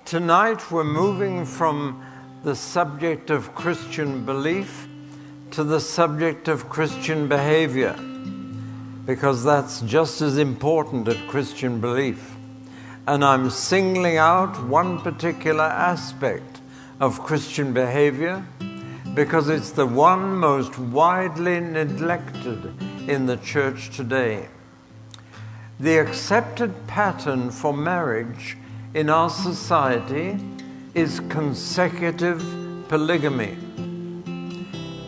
Tonight we're moving from the subject of Christian belief to the subject of Christian behavior, because that's just as important as Christian belief. And I'm singling out one particular aspect of Christian behavior because it's the one most widely neglected in the church today. The accepted pattern for marriage in our society is consecutive polygamy.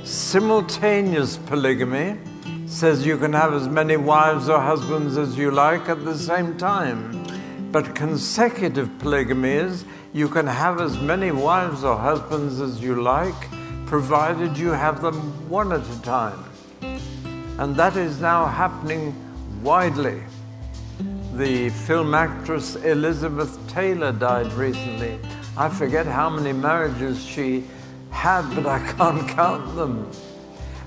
Simultaneous polygamy says you can have as many wives or husbands as you like at the same time. But consecutive polygamy is you can have as many wives or husbands as you like, provided you have them one at a time. And that is now happening widely. The film actress Elizabeth Taylor died recently. I forget how many marriages she had, but I can't count them.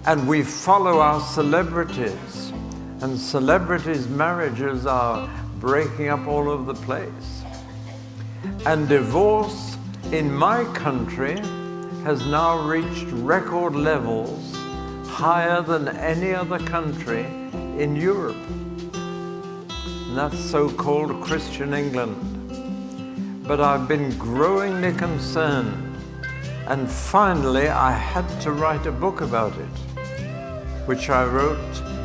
And we follow our celebrities, and celebrities' marriages are breaking up all over the place. And divorce in my country has now reached record levels higher than any other country in Europe. And that's so-called Christian England. But I've been growingly concerned, and finally I had to write a book about it, which I wrote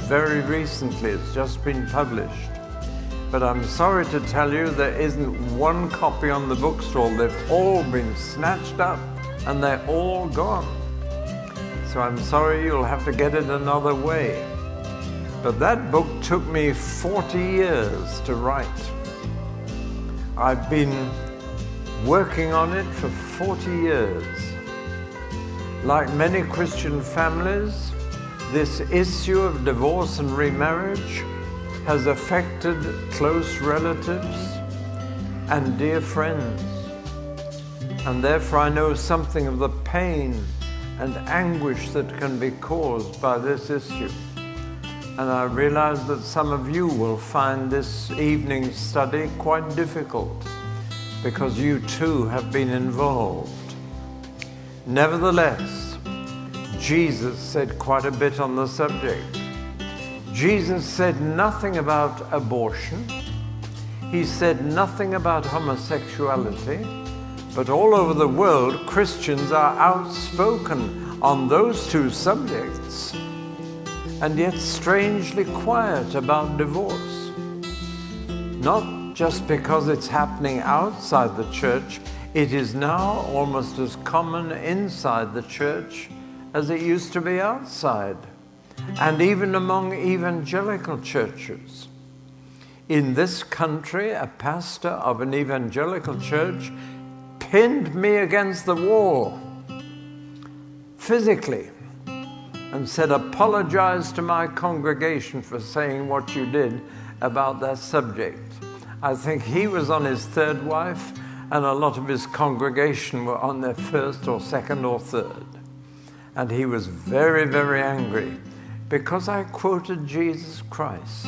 very recently. It's just been published. But I'm sorry to tell you there isn't one copy on the bookstall. They've all been snatched up and they're all gone. So I'm sorry, you'll have to get it another way. But that book took me 40 years to write. I've been working on it for 40 years. Like many Christian families, this issue of divorce and remarriage has affected close relatives and dear friends. And therefore I know something of the pain and anguish that can be caused by this issue. And I realize that some of you will find this evening's study quite difficult because you too have been involved. Nevertheless, Jesus said quite a bit on the subject. Jesus said nothing about abortion. He said nothing about homosexuality. But all over the world, Christians are outspoken on those two subjects, and yet strangely quiet about divorce. Not just because it's happening outside the church, it is now almost as common inside the church as it used to be outside, and even among evangelical churches. In this country, a pastor of an evangelical church pinned me against the wall, physically, and said, "Apologize to my congregation for saying what you did about that subject." I think he was on his third wife, and a lot of his congregation were on their first or second or third. And he was very, very angry because I quoted Jesus Christ.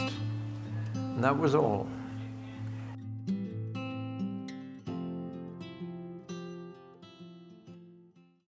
And that was all.